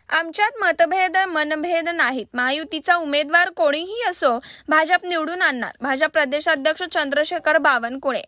आमच्यात मतभेद मनभेद नाहीत। महायुतीचा उमेदवार कोणीही असो, भाजप निवडून आणणार। भाजप प्रदेशाध्यक्ष चंद्रशेखर बावनकुळे।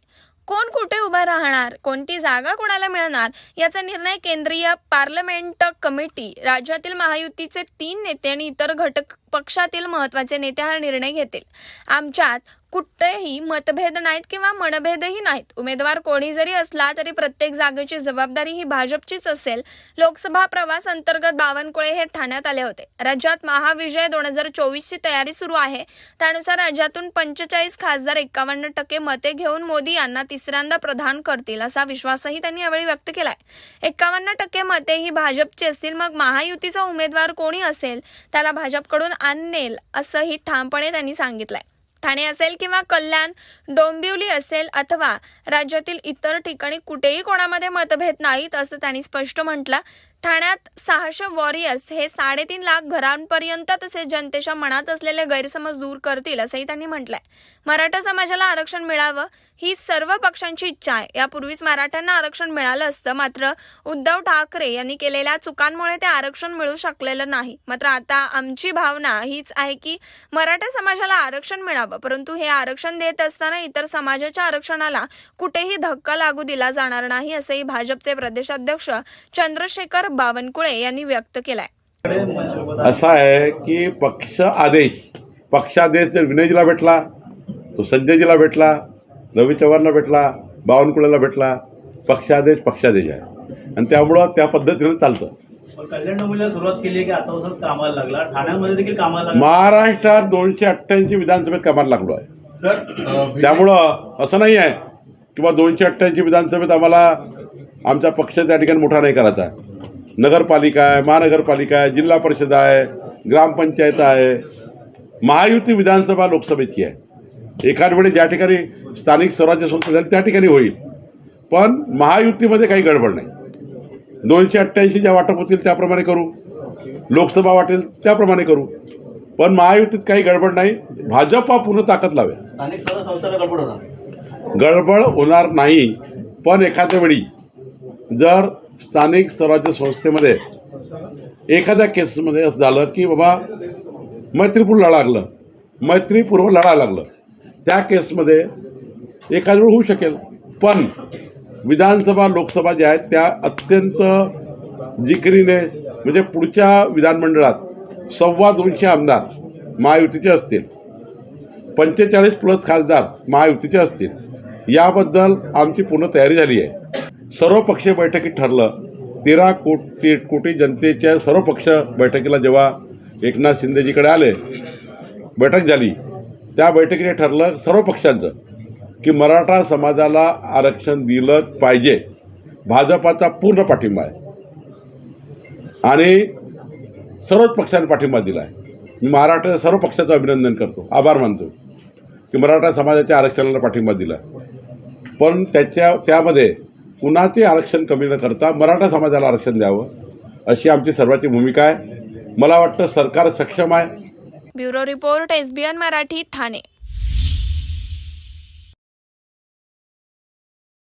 कोण कुठे उभा राहणार, कोणती जागा कोणाला मिळणार याचा निर्णय केंद्रीय पार्लमेंट कमिटी, राज्यातील महायुतीचे 3 नेते आणि इतर घटक पक्षातील महत्त्वाचे नेते हा निर्णय घेतील। आमच्यात कुठेही मतभेद नाहीत किंवा मनभेदही नाहीत। उमेदवार कोणी जरी असला तरी प्रत्येक जागेची जबाबदारी ही भाजपचीच असेल। लोकसभा प्रवास अंतर्गत बावनकुळे हे ठाण्यात आले होते। राज्यात महाविजय 2024 ची तयारी सुरू आहे। त्यानुसार राज्यातून 45 खासदार 51% मते घेऊन मोदी यांना तिसऱ्यांदा प्रधान करतील असा विश्वासही त्यांनी यावेळी व्यक्त केलाय। 51% मते ही भाजपची असतील, मग महायुतीचा उमेदवार कोणी असेल त्याला भाजपकडून आणेल असंही ठामपणे त्यांनी सांगितलंय। ठाणे असेल किंवा कल्याण, डोंबिवली असेल अथवा राज्यातील इतर ठिकाणी कुठेही कोणामध्ये मतभेद नाहीत असं त्यांनी स्पष्ट म्हटलं। ठाण्यात 600 वॉरियर्स हे 3.5 लाख घरांपर्यंत तसेच जनतेच्या मनात असलेले गैरसमज दूर करतील असंही त्यांनी म्हटलंय। मराठा समाजाला आरक्षण मिळावं ही सर्व पक्षांची इच्छा आहे। यापूर्वीच मराठ्यांना आरक्षण मिळालं असतं, मात्र उद्धव ठाकरे यांनी केलेल्या चुकांमुळे ते आरक्षण मिळू शकलेलं नाही। मात्र आता आमची भावना हीच आहे की मराठा समाजाला आरक्षण मिळावं, परंतु हे आरक्षण देत असताना इतर समाजाच्या आरक्षणाला कुठेही धक्का लागू दिला जाणार नाही असंही भाजपचे प्रदेशाध्यक्ष चंद्रशेखर बावनकुळे यांनी व्यक्त केलाय। असा आहे की पक्षादेश जर विनयजीला भेटला, तो संजयजीला भेटला, रवी चव्हाणला भेटला, बावनकुळेला भेटला, पक्षादेश आहे आणि त्यामुळं त्या पद्धतीने चालतं। कल्याण डोंबिवलीला सुरुवात केली की आता असंच कामाला लागला, ठाण्यामध्ये देखील कामाला लागला। महाराष्ट्रात 288 विधानसभेत कामाला लागलो आहे सर। त्यामुळं असं नाही आहे किंवा 288 विधानसभेत आम्हाला आमचा पक्ष त्या ठिकाणी मोठा नाही करायचा आहे। नगरपालिका आहे, महानगरपालिका आहे, जिल्हा परिषद आहे, ग्रामपंचायत आहे, महायुती विधानसभा लोकसभेची आहे। एखाद वेळी ज्या ठिकाणी स्थानिक स्वराज्य संस्था झाली त्या ठिकाणी होईल, पण महायुतीमध्ये काही गडबड नाही। 288 ज्या वाटप होतील त्याप्रमाणे करू, लोकसभा वाटेल त्याप्रमाणे करू, पण महायुतीत काही गडबड नाही। भाजप पूर्ण ताकद लावेल। स्थानिक स्वराज्य संस्थेला गडबड होणार नाही, पण एखाद्या वेळी जर स्थानिक स्वराज्य संस्थेमध्ये एखाद्या केसमध्ये असं झालं की बाबा मैत्रीपूर्व लढा लागलं, त्या केसमध्ये एखाद वेळ होऊ शकेल, पण विधानसभा लोकसभा ज्या आहेत त्या अत्यंत जिकिरीने, म्हणजे पुढच्या विधानमंडळात 225 आमदार महायुतीचे असतील, 45+ खासदार महायुतीचे असतील, याबद्दल आमची पूर्ण तयारी झाली आहे। सर्वपक्षीय बैठकीत ठरलं, 13 कोटी जनतेच्या सर्वपक्ष बैठकीला जेव्हा एकनाथ शिंदेजीकडे आले, बैठक झाली, त्या बैठकीने ठरलं सर्व पक्षांचं की मराठा समाजाला आरक्षण दिलं पाहिजे। भाजपाचा पूर्ण पाठिंबा आहे आणि सर्वच पक्षांनी पाठिंबा दिला आहे। मी महाराष्ट्राच्या सर्व पक्षाचं अभिनंदन करतो, आभार मानतो की मराठा समाजाच्या आरक्षणाला पाठिंबा दिला, पण त्यामध्ये कुणाचे आरक्षण कमी न करता मराठा समाजाला आरक्षण द्यावं अशी आमची सर्वांची भूमिका आहे। मला वाटतं सरकार सक्षम आहे। Bureau report, SBN Marathi, Thane.